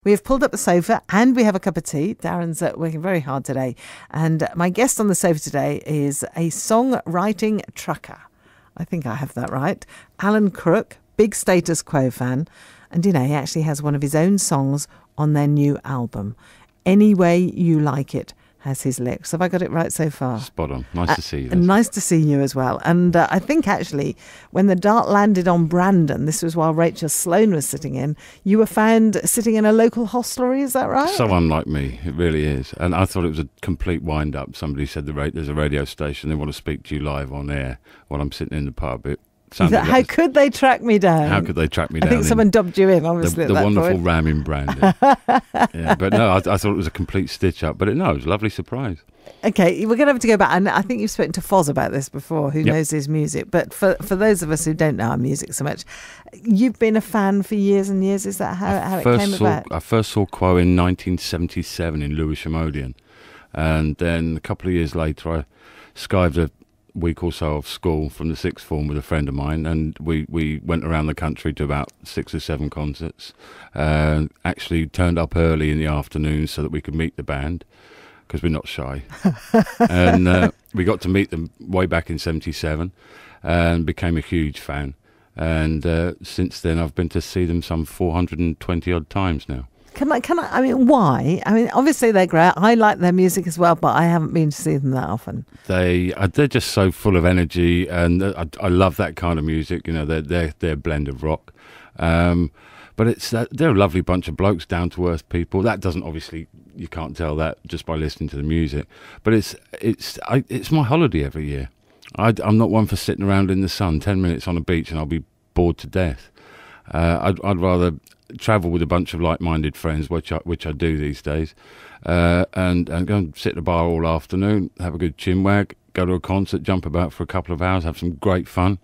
We have pulled up the sofa and we have a cup of tea. Darren's working very hard today. And my guest on the sofa today is a songwriting trucker. I think I have that right. Alan Crook, big Status Quo fan. And, he actually has one of his own songs on their new album. Any Way You Like It has his lyrics. Have I got it right so far? Spot on. Nice to see you. Nice to see you as well. And I think actually when the dart landed on Brandon, this was while Rachel Sloane was sitting in, you were found sitting in a local hostelry, is that right? So unlike me, it really is. And I thought it was a complete wind-up. Somebody said there's a radio station, they want to speak to you live on air while I'm sitting in the pub. How could they track me down? How could they track me down? I think someone dubbed you in, obviously. The wonderful point. Ram in Brandon. Yeah, but no, I thought it was a complete stitch-up. But it was a lovely surprise. Okay, we're going to have to go back. And I think you've spoken to Foz about this before, who knows his music. But for those of us who don't know our music so much, you've been a fan for years and years. Is that how it came about? I first saw Quo in 1977 in Lewisham. And then a couple of years later, I skived a week or so of school from the sixth form with a friend of mine, and we went around the country to about 6 or 7 concerts. Actually turned up early in the afternoon so that we could meet the band, because we're not shy. And we got to meet them way back in 77 and became a huge fan. And since then I've been to see them some 420 odd times now. I mean, why? I mean, obviously they're great. I like their music as well, but I haven't been to see them that often. They're just so full of energy, and I love that kind of music. They're a blend of rock. But they're a lovely bunch of blokes, down to earth people. That doesn't, obviously, you can't tell that just by listening to the music. But it's my holiday every year. I'm not one for sitting around in the sun 10 minutes on a beach and I'll be bored to death. I'd rather travel with a bunch of like-minded friends, which I do these days, and go and sit at a bar all afternoon, have a good chinwag, go to a concert, jump about for a couple of hours, have some great fun,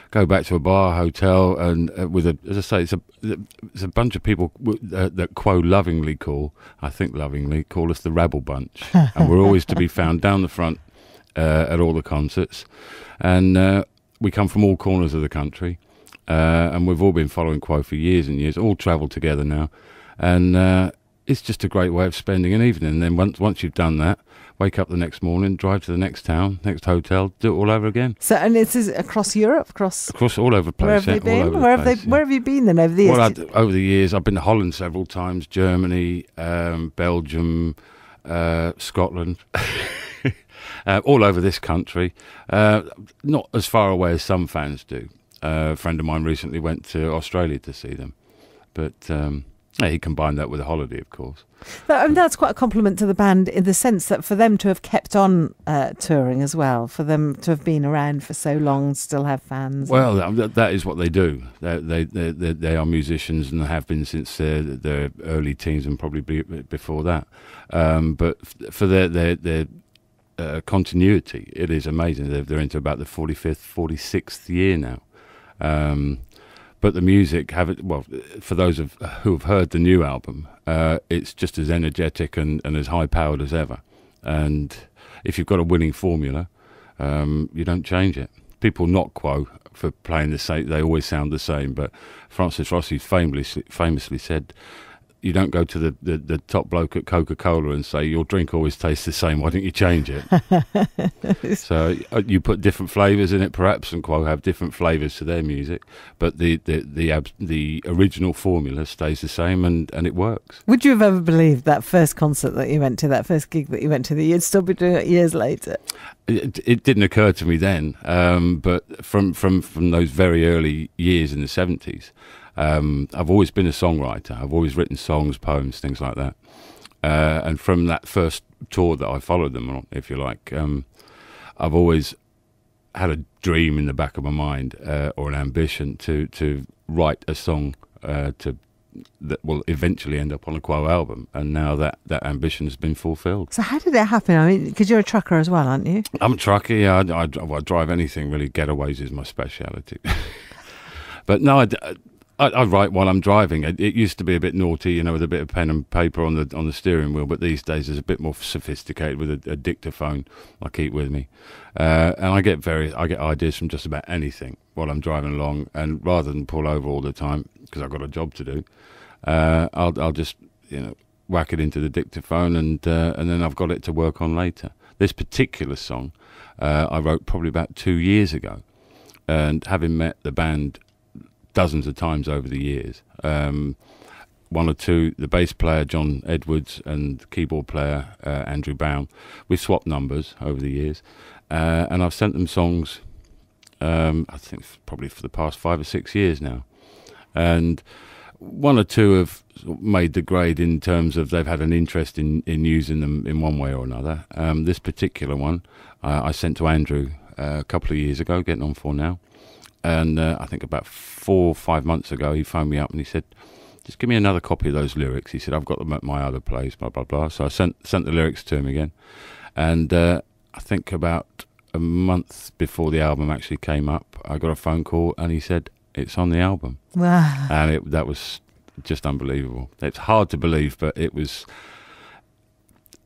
go back to a bar, hotel, and as I say, it's a bunch of people that Quo lovingly call us the Rabble Bunch, and we're always to be found down the front at all the concerts, and we come from all corners of the country. And we've all been following Quo for years and years, all travel together now. And it's just a great way of spending an evening. And then once you've done that, wake up the next morning, drive to the next town, next hotel, do it all over again. So, and this is across Europe? Across all over the place. Where have they been? Where have you been then over the years? Well, over the years, I've been to Holland several times, Germany, Belgium, Scotland. All over this country. Not as far away as some fans do. A friend of mine recently went to Australia to see them, but he combined that with a holiday, of course. That's quite a compliment to the band in the sense that for them to have kept on touring as well, for them to have been around for so long, still have fans. Well, that is what they do. They are musicians and have been since their early teens and probably before that. But for their continuity, it is amazing. They're into about the 45th, 46th year now. But the music, for those who have heard the new album, it's just as energetic and as high-powered as ever. And if you've got a winning formula, you don't change it. People knock Quo for playing the same; they always sound the same. But Francis Rossi famously said, you don't go to the top bloke at Coca-Cola and say, your drink always tastes the same, why don't you change it? So you put different flavours in it perhaps, and Quo have different flavours to their music, but the original formula stays the same, and it works. Would you have ever believed that first concert that you went to, that first gig that you went to, that you'd still be doing it years later? It didn't occur to me then, but from those very early years in the 70s, I've always been a songwriter. I've always written songs, poems, things like that. And from that first tour that I followed them on, if you like, I've always had a dream in the back of my mind, or an ambition to write a song that will eventually end up on a Quo album. And now that ambition has been fulfilled. So how did it happen? I mean, because you're a trucker as well, aren't you? I'm a trucker, yeah. I drive anything, really. Getaways is my speciality. But no, I write while I'm driving. It used to be a bit naughty, with a bit of pen and paper on the steering wheel. But these days, it's a bit more sophisticated with a dictaphone I keep with me, and I get ideas from just about anything while I'm driving along. And rather than pull over all the time because I've got a job to do, I'll just whack it into the dictaphone, and then I've got it to work on later. This particular song I wrote probably about 2 years ago, and having met the band dozens of times over the years, one or two, the bass player John Edwards and the keyboard player Andrew Bown, we've swapped numbers over the years, and I've sent them songs, I think probably for the past 5 or 6 years now, and one or two have made the grade in terms of they've had an interest in using them in one way or another. This particular one I sent to Andrew a couple of years ago, getting on 4 now, and I think about 4 or 5 months ago he phoned me up and he said, just give me another copy of those lyrics. He said, I've got them at my other place, blah, blah, blah. So I sent the lyrics to him again. And I think about a month before the album actually came up, I got a phone call and he said, it's on the album. Wow. And that was just unbelievable. It's hard to believe, but it was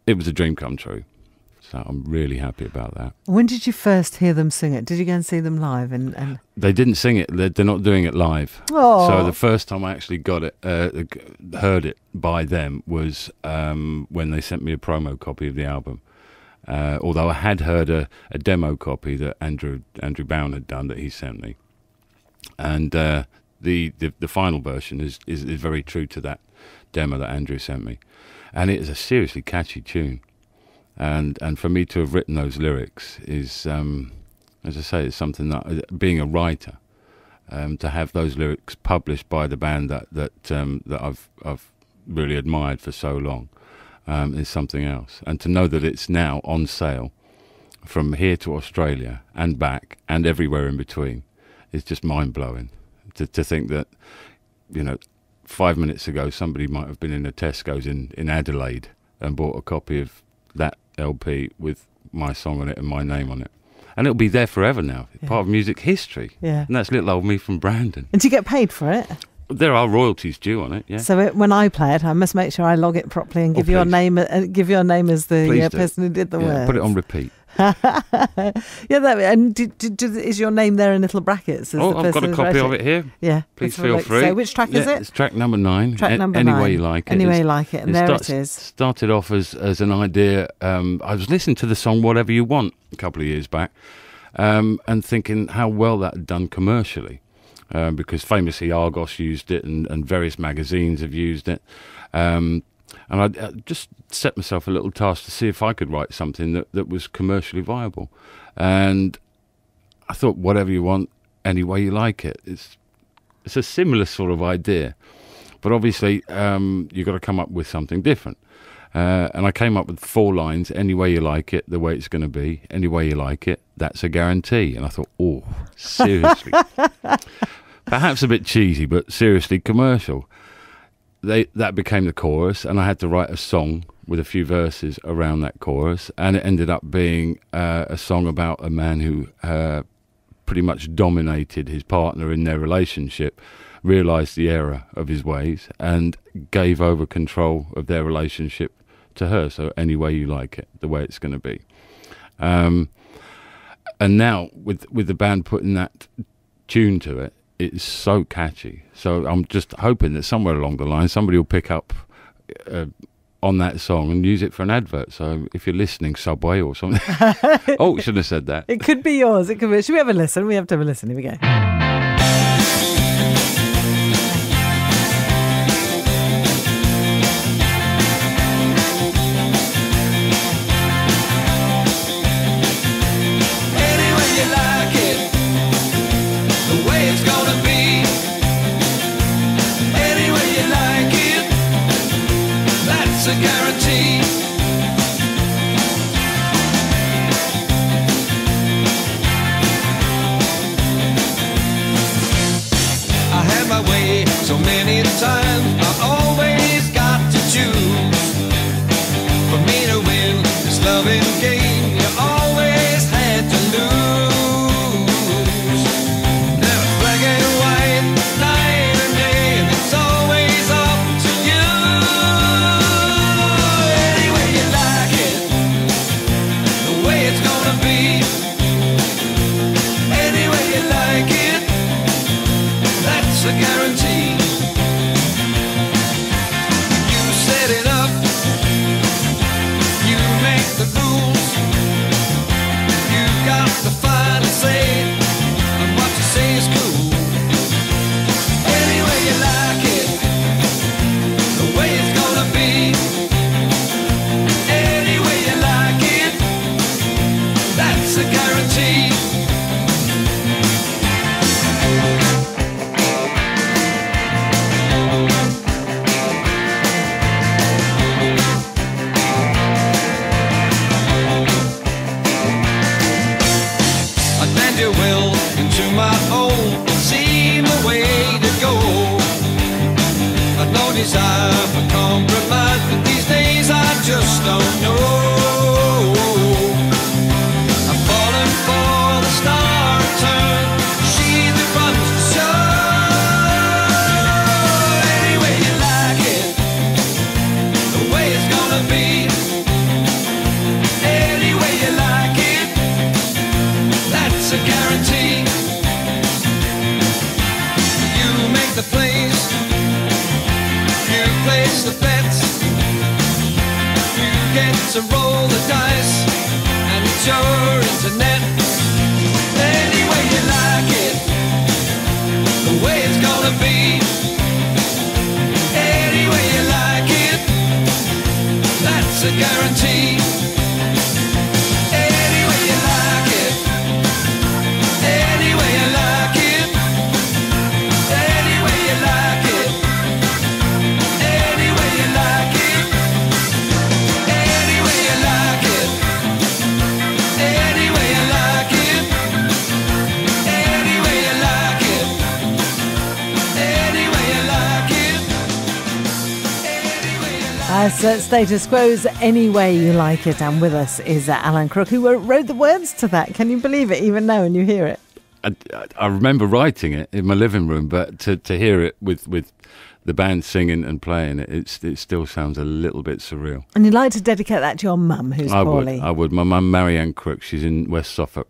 a dream come true. So I'm really happy about that. When did you first hear them sing it? Did you go and see them live? And They didn't sing it. They're not doing it live. Oh. So the first time I actually got it, heard it by them was when they sent me a promo copy of the album. Although I had heard a demo copy that Andrew Bown had done that he sent me. And the final version is very true to that demo that Andrew sent me. And it is a seriously catchy tune. And for me to have written those lyrics is, as I say, it's something that, being a writer, to have those lyrics published by the band that I've really admired for so long, is something else. And to know that it's now on sale from here to Australia and back and everywhere in between is just mind-blowing. To think that, 5 minutes ago somebody might have been in a Tesco's in Adelaide and bought a copy of that LP with my song on it and my name on it, and it'll be there forever now. It's part of music history. Yeah. And that's little old me from Brandon. do you get paid for it? There are royalties due on it. Yeah. So when I play it, I must make sure I log it properly and give your please. name. Give your name as the Please do. person who did the words. Put it on repeat. And is your name there in little brackets? As the I've got person a who's copy writing? of it here. Yeah. Please let's have a feel look. free. So which track is it? It's track number 9. Track number Any 9. way you like it. Any way you like it, and there it is. Started off as an idea. I was listening to the song "Whatever You Want" a couple of years back, and thinking how well that had done commercially, because famously Argos used it, and various magazines have used it. And I just set myself a little task to see if I could write something that was commercially viable. And I thought, whatever you want, any way you like it. It's a similar sort of idea. But obviously, you've got to come up with something different. And I came up with 4 lines, any way you like it, the way it's going to be, any way you like it, that's a guarantee. And I thought, oh, seriously. Perhaps a bit cheesy, but seriously commercial. That became the chorus, and I had to write a song with a few verses around that chorus, and it ended up being a song about a man who pretty much dominated his partner in their relationship, realised the error of his ways, and gave over control of their relationship to her. So any way you like it, the way it's going to be. And now with the band putting that tune to it, it's so catchy. So I'm just hoping that somewhere along the line somebody will pick up on that song and use it for an advert. So if you're listening, Subway or something. Oh, shouldn't have said that. It could be yours. It could be. Should we have a listen? We have to have a listen. Here we go. A guarantee. place the bets. You get to roll the dice, and it's your internet. Any way you like it, the way it's gonna be. Any way you like it, that's a guarantee. Any way you like it, any way you like it, any way you like it, any way you like it, any way you like it, any way you like it, any way you like it, any way you like it, any way you like it. As Status Quo's Any Way You Like It, and with us is Alan Crook, who wrote the words to that. Can you believe it, even now when you hear it? I remember writing it in my living room, but to hear it with the band singing and playing it, it still sounds a little bit surreal. And you'd like to dedicate that to your mum, who's poorly. I would. My mum, Marianne Crook, she's in West Suffolk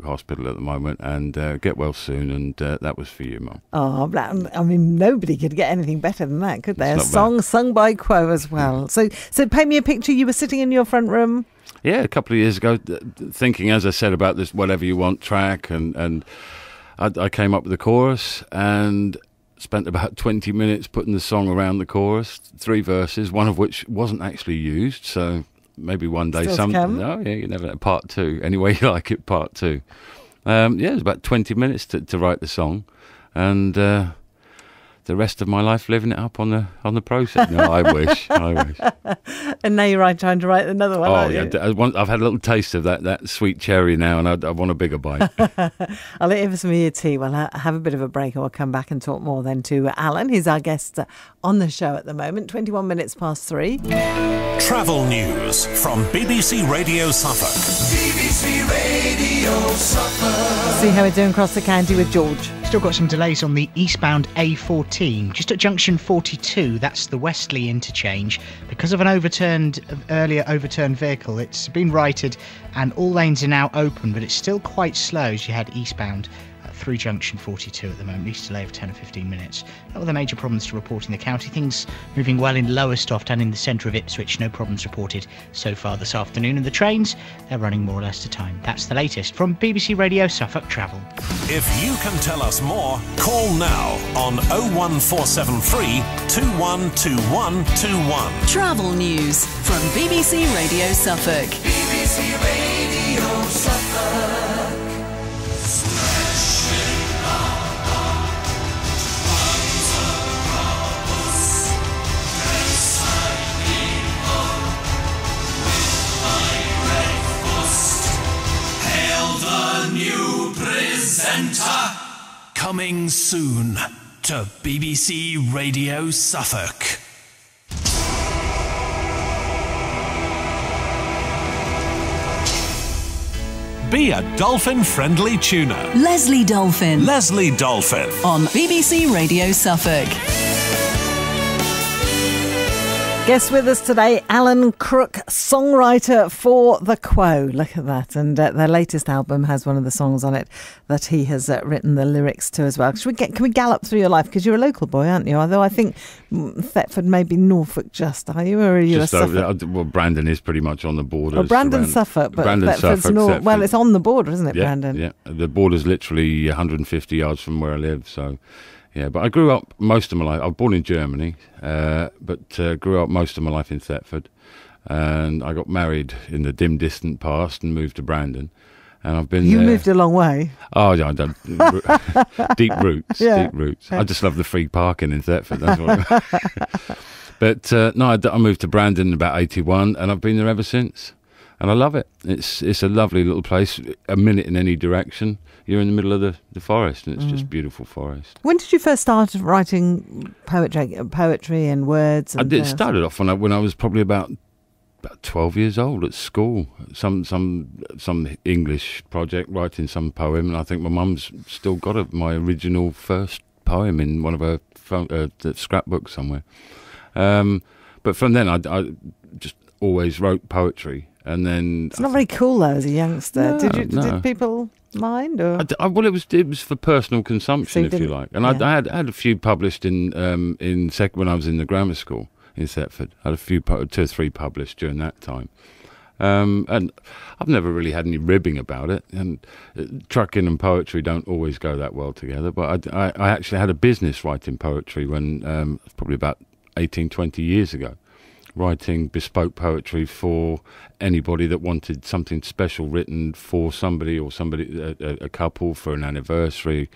Hospital at the moment, and get well soon. And that was for you, Mum. Oh, I mean, nobody could get anything better than that, could they? A It's not song sung by Quo as well. So paint me a picture. You were sitting in your front room. Yeah, a couple of years ago, thinking, as I said, about this Whatever You Want track, and I came up with the chorus and spent about 20 minutes putting the song around the chorus, 3 verses, one of which wasn't actually used, so maybe one day Still to come. Oh yeah, you never know. Part 2, anyway you like it, part 2. Yeah, it was about 20 minutes to write the song, and the rest of my life living it up on the process. No, I wish. And now you're trying to write another one, aren't you? I've had a little taste of that sweet cherry now, and I want a bigger bite. I'll let you have some of your tea. We'll have a bit of a break, and we'll come back and talk more then to Alan. He's our guest on the show at the moment, 21 minutes past 3. Travel news from BBC Radio Suffolk. BBC Radio Suffolk. See how we're doing across the county with George. Still got some delays on the eastbound A14, just at junction 42, that's the Westley interchange. Because of an earlier overturned vehicle, it's been righted and all lanes are now open, but it's still quite slow as you head eastbound through junction 42 at the moment, least delay of 10 or 15 minutes. Not with the major problems to report in the county. Things moving well in Lowestoft and in the centre of Ipswich. No problems reported so far this afternoon. And the trains, they're running more or less to time. That's the latest from BBC Radio Suffolk Travel. If you can tell us more, call now on 01473 212121. Travel news from BBC Radio Suffolk. BBC Radio Suffolk. New presenter coming soon to BBC Radio Suffolk. Be a dolphin-friendly tuner. Leslie Dolphin Leslie Dolphin. on BBC Radio Suffolk. Guest with us today, Alan Crook, songwriter for The Quo. Look at that. And their latest album has one of the songs on it that he has written the lyrics to as well. Can we gallop through your life? Because you're a local boy, aren't you? Although I think Thetford, maybe Norfolk just, are you? Or are you Just a Suffolk? over, well, Brandon is pretty much on the border. Well, Brandon's Suffolk, but Thetford's North. Well, it's on the border, isn't it, yeah, Brandon? Yeah, the border's literally 150 yards from where I live, so... Yeah, but I grew up most of my life. I was born in Germany, but grew up most of my life in Thetford. And I got married in the dim, distant past and moved to Brandon. And I've been You there. moved a long way. Oh, yeah, I've done deep roots, Yeah. deep roots. I just love the free parking in Thetford. That's what. But no, I moved to Brandon in about 81, and I've been there ever since. And I love it. It's a lovely little place. A minute in any direction, you're in the middle of the forest, and it's just beautiful forest. When did you first start writing poetry and words? And It started off when I was probably about 12 years old at school. Some English project, writing some poem, and I think my mum's still got my original first poem in one of her scrapbooks somewhere. But from then, I just always wrote poetry. And then It's not very cool though as a youngster. No, Did people mind? Or well, it was for personal consumption, So you if you didn't- like. And yeah. I had a few published when I was in the grammar school. in Thetford. I had a few, 2 or 3 published during that time. And I've never really had any ribbing about it. And trucking and poetry don't always go that well together. But I actually had a business writing poetry when probably about 18, 20 years ago, writing bespoke poetry for anybody that wanted something special written for somebody, or somebody, a couple, for an anniversary.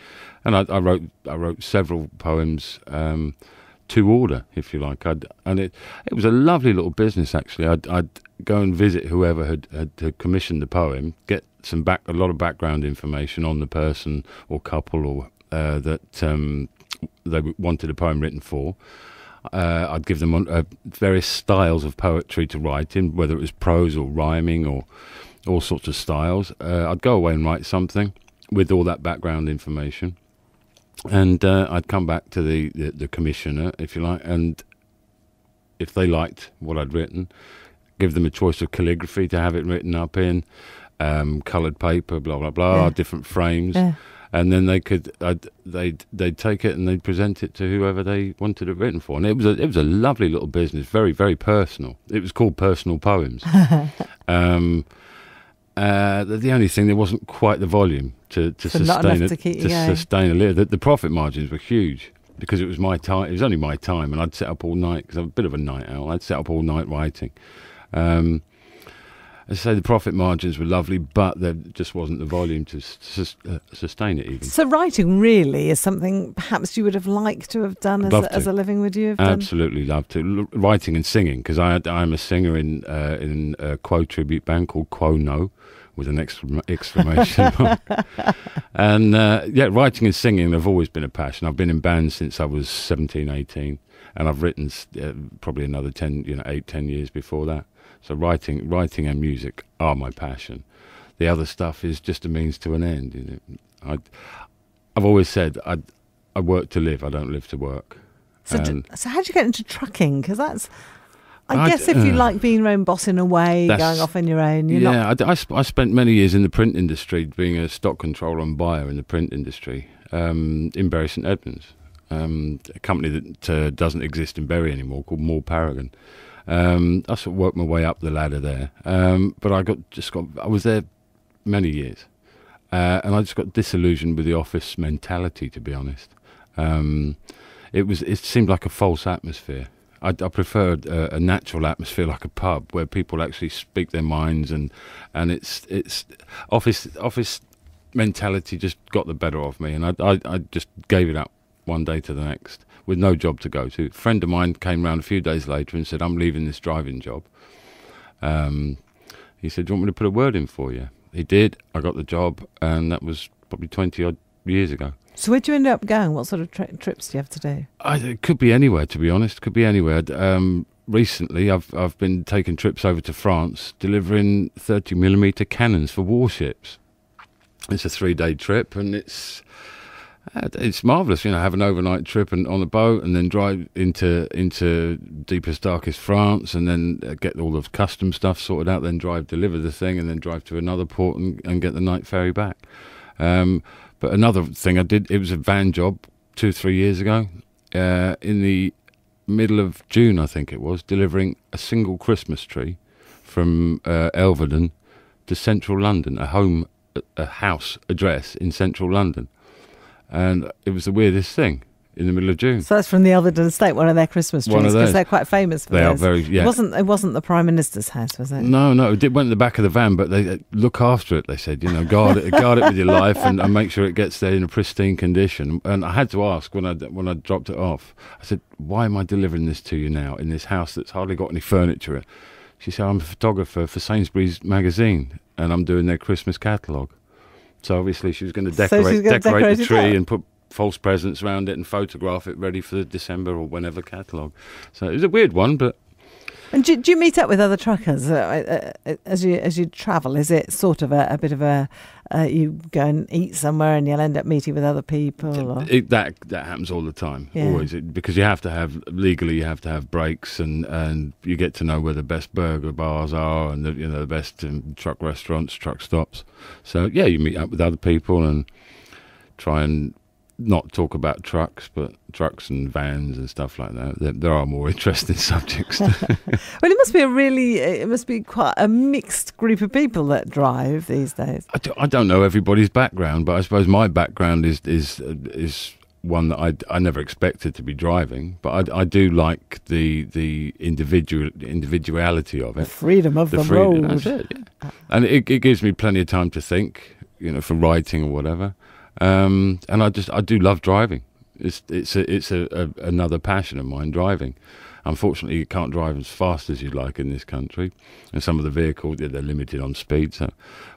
And I wrote several poems to order, if you like. And it was a lovely little business, actually. I'd go and visit whoever had commissioned the poem, get a lot of background information on the person or couple or that they wanted a poem written for. I'd give them various styles of poetry to write in, whether it was prose or rhyming or all sorts of styles. I'd go away and write something with all that background information, and I'd come back to the commissioner, if you like, and if they liked what I'd written, give them a choice of calligraphy to have it written up in, coloured paper, blah blah blah, different frames. And then they'd take it and they'd present it to whoever they wanted it written for, and it was a lovely little business, very, very personal. It was called Personal Poems. The only thing, there wasn't quite the volume to sustain it, to sustain a living. The profit margins were huge because it was my time. It was only my time, and I'd sit up all night because I'm a bit of a night owl. I'd sit up all night writing. As I say, the profit margins were lovely, but there just wasn't the volume to sustain it even. So writing really is something perhaps you would have liked to have done as a living, would you have done? Absolutely loved to. Writing and singing, because I'm a singer in a Quo tribute band called Quo No, with an exclamation mark. And writing and singing have always been a passion. I've been in bands since I was 17, 18, and I've written probably another 10 years before that. So writing and music are my passion. The other stuff is just a means to an end. I've always said I work to live. I don't live to work. So how did you get into trucking? Because that's, I guess, if you like being your own boss in a way, going off on your own. I spent many years in the print industry, being a stock controller and buyer in the print industry in Bury St Edmunds, a company that doesn't exist in Bury anymore, called Moore Paragon. I sort of worked my way up the ladder there, but I was there many years, and I just got disillusioned with the office mentality, to be honest. It seemed like a false atmosphere. I preferred a natural atmosphere, like a pub, where people actually speak their minds, and it's office mentality just got the better of me, and I just gave it up one day to the next, with no job to go to. A friend of mine came round a few days later and said, "I'm leaving this driving job." He said, "Do you want me to put a word in for you?" He did. I got the job, and that was probably 20-odd years ago. So where'd you end up going? What sort of trips do you have to do? It could be anywhere, to be honest. Could be anywhere. Recently, I've been taking trips over to France, delivering 30mm cannons for warships. It's a 3-day trip, and it's marvellous, have an overnight trip and on a boat, and then drive into deepest, darkest France, and then get all the custom stuff sorted out, then deliver the thing, and then drive to another port and get the night ferry back. But another thing I did, it was a van job 2-3 years ago, in the middle of June, I think it was, delivering a single Christmas tree from Elverden to central London, a house address in central London. And it was the weirdest thing in the middle of June. So that's from the Elverden estate, one of their Christmas trees, because they're quite famous for those. They are very, It wasn't the Prime Minister's house, was it? No, it went in the back of the van, but they look after it, they said, guard it with your life, and make sure it gets there in a pristine condition. And I had to ask when I dropped it off, I said, "Why am I delivering this to you now in this house that's hardly got any furniture?" She said, "I'm a photographer for Sainsbury's magazine, and I'm doing their Christmas catalogue." So obviously she was going to decorate the tree and put false presents around it and photograph it ready for the December or whenever catalogue. So it was a weird one, but... And do you meet up with other truckers as you travel? Is it sort of a bit of a you go and eat somewhere and you'll end up meeting with other people? Or? That happens all the time, always, because you have to have breaks, and you get to know where the best burger bars are and the best truck restaurants, truck stops. So you meet up with other people and try and not talk about trucks, but trucks and vans and stuff like that. There are more interesting subjects. Well, it must be quite a mixed group of people that drive these days. I don't know everybody's background, but I suppose my background is one that I never expected to be driving. But I do like the individuality of it, Freedom of the freedom, road. that's it, yeah. And it gives me plenty of time to think, for writing or whatever. And I do love driving. It's another passion of mine, driving. Unfortunately, you can't drive as fast as you'd like in this country, and some of the vehicles, they're limited on speed.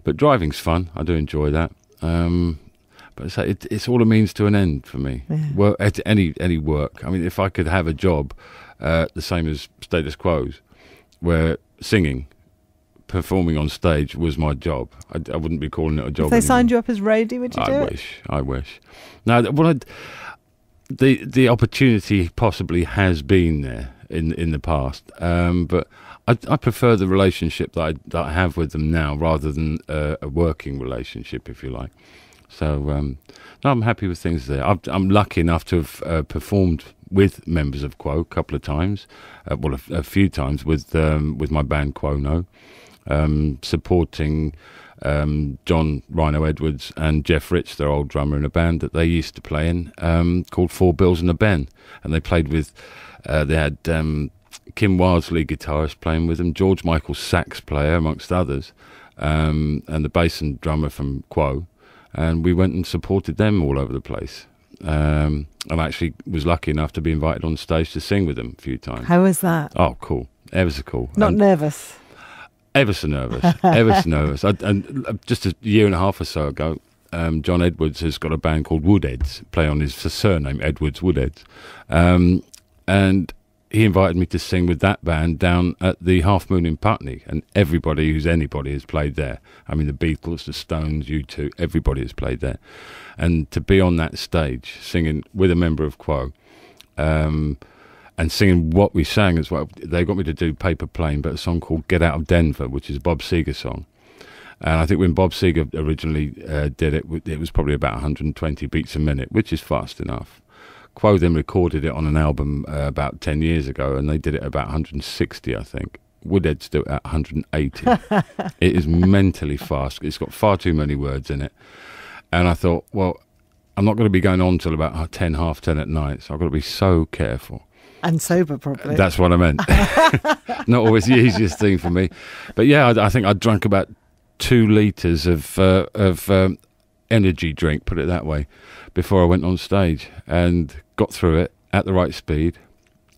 But driving's fun. I do enjoy that. But it's all a means to an end for me. Yeah. Work, any work. I mean, if I could have a job the same as Status Quo's, where singing, performing on stage was my job, I wouldn't be calling it a job. If they anymore. signed you up as roadie, would you do it? I wish. Now, the opportunity possibly has been there in the past, but I prefer the relationship that I have with them now rather than a working relationship, if you like. So no, I'm happy with things there. I'm lucky enough to have performed with members of Quo a couple of times, a few times with my band Quo No. Supporting John Rhino Edwards and Jeff Rich, their old drummer, in a band that they used to play in called Four Bills and a Ben, and they played with they had Kim Wilde's lead guitarist playing with them, George Michael's sax player amongst others, and the bass and drummer from Quo, and we went and supported them all over the place. And I actually was lucky enough to be invited on stage to sing with them a few times. How was that? Oh, cool. Ever so cool. Not nervous? Ever so nervous. And just a year and a half or so ago, John Edwards has got a band called Woodheads, play on his surname, Edwards Woodheads. And he invited me to sing with that band down at the Half Moon in Putney, and everybody who's anybody has played there. I mean, the Beatles, the Stones, U2, everybody has played there. And to be on that stage singing with a member of Quo, and singing what we sang as well. They got me to do Paper Plane, but a song called Get Out of Denver, which is a Bob Seger song. And I think when Bob Seger originally did it, it was probably about 120 beats a minute, which is fast enough. Quo then recorded it on an album about 10 years ago, and they did it about 160, I think. Woodheads do it at 180. It is mentally fast. It's got far too many words in it. And I thought, well, I'm not going to be going on till about half 10 at night, so I've got to be so careful. And sober, probably. That's what I meant. Not always the easiest thing for me. But yeah, I think I drank about 2 litres of energy drink, put it that way, before I went on stage, and got through it at the right speed,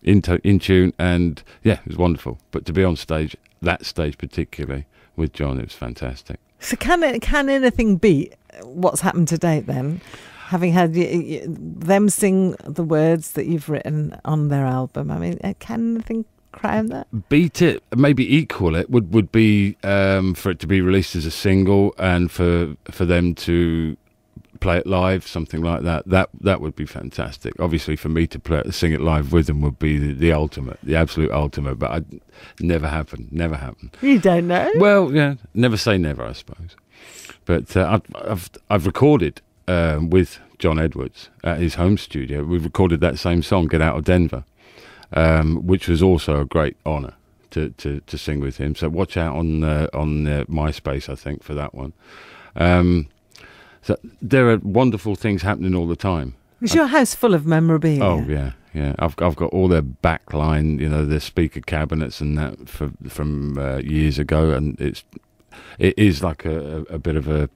in tune, and yeah, it was wonderful. But to be on stage, that stage particularly, with John, it was fantastic. So can anything beat what's happened to date then? Having had them sing the words that you've written on their album, I mean, can anything crown that? Beat it, maybe equal it, would be for it to be released as a single, and for them to play it live, something like that. That would be fantastic. Obviously, for me to sing it live with them would be the ultimate, the absolute ultimate. But never happened. You don't know? Well, yeah, never say never, I suppose. But I've recorded. With John Edwards at his home studio. We recorded that same song, Get Out of Denver, which was also a great honour to sing with him. So watch out on MySpace, I think, for that one. So there are wonderful things happening all the time. Is your house full of memorabilia? Oh, yeah. I've got all their backline, their speaker cabinets and that from years ago, and it is like a bit of a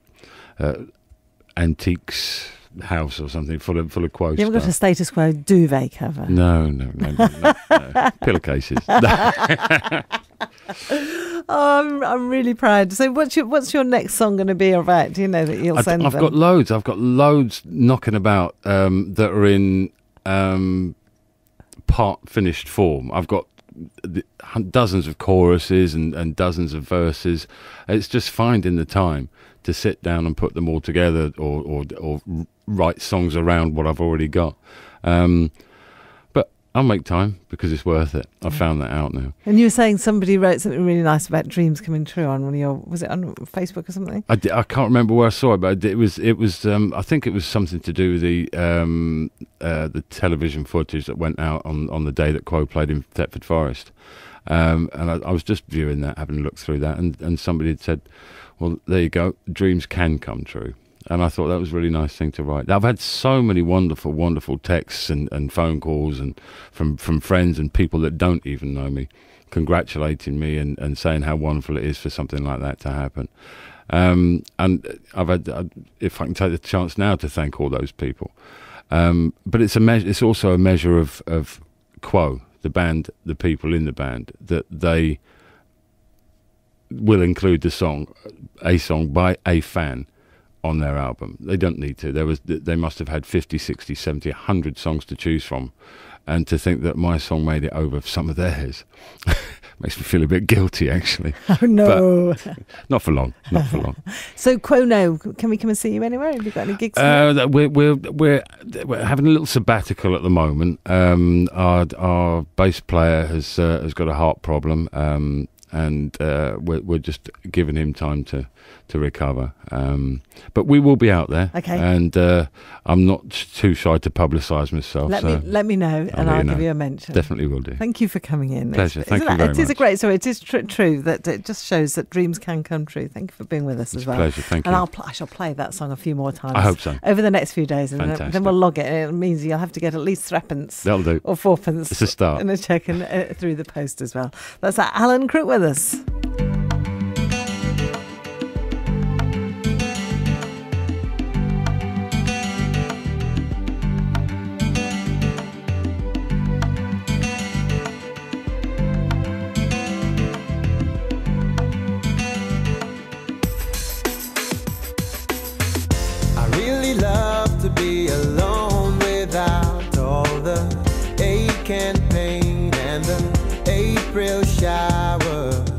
antiques house or something full of quotes. You haven't got a Status Quo duvet cover? No. Pillowcases. Oh, I'm really proud. So what's your next song going to be about? Do you know that you'll send them? I've got loads knocking about that are in part finished form. I've got dozens of choruses and dozens of verses. It's just finding the time to sit down and put them all together, or write songs around what I've already got. But I'll make time because it's worth it. I found that out now. And you were saying somebody wrote something really nice about dreams coming true on one of your, was it on Facebook or something? I can't remember where I saw it, but it was. I think it was something to do with the television footage that went out on the day that Quo played in Thetford Forest. And I was just viewing that, having a look through that, and somebody had said, "Well, there you go. Dreams can come true." And I thought that was a really nice thing to write. I've had so many wonderful, wonderful texts and phone calls and from friends and people that don't even know me, congratulating me and saying how wonderful it is for something like that to happen. And I've had, if I can take the chance now to thank all those people. But it's also a measure of Quo, the band, the people in the band, that they will include a song by a fan on their album. They don't need to. They must have had 50, 60, 70, 100 songs to choose from. And to think that my song made it over some of theirs makes me feel a bit guilty, actually. Oh, no. But not for long. Not for long. So, Quo, no. Can we come and see you anywhere? Have you got any gigs? We're having a little sabbatical at the moment. Our bass player has got a heart problem, and we're just giving him time to recover. But we will be out there. Okay. And I'm not too shy to publicise myself. Let me know, and I'll give you a mention. Definitely will do. Thank you for coming in. Pleasure. Thank you very much. It is a great story. It is true that it just shows that dreams can come true. Thank you for being with us as well. Pleasure. Thank you. And I shall play that song a few more times. I hope so. Over the next few days, and Fantastic. then we'll log it. It means you'll have to get at least threepence. That'll do. Or fourpence. It's a start. And a check through the post as well. That's Alan Crook with us. To be alone without all the ache and pain and the April showers.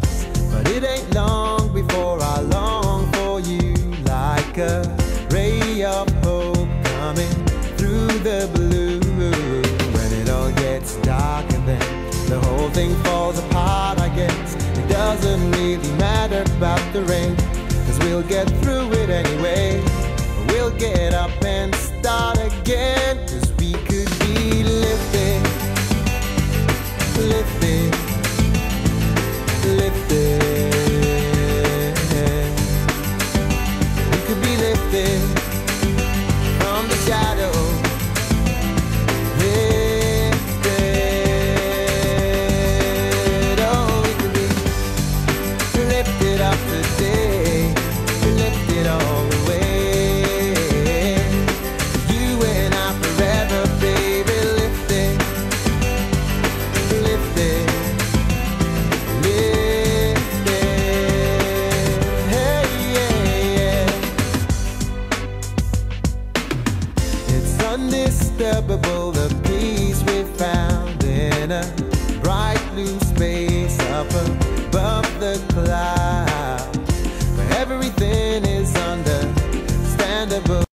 But it ain't long before I long for you, like a ray of hope coming through the blue. When it all gets dark and then the whole thing falls apart, I guess it doesn't really matter about the rain, 'cause we'll get through it anyway. We'll get up and start again, 'cause we could be lifted, lifted, lifted. We could be lifted from the shadow, lifted. Oh, we could be lifted up today, lifted all the way. The peace we found in a bright blue space up above the clouds, where everything is understandable.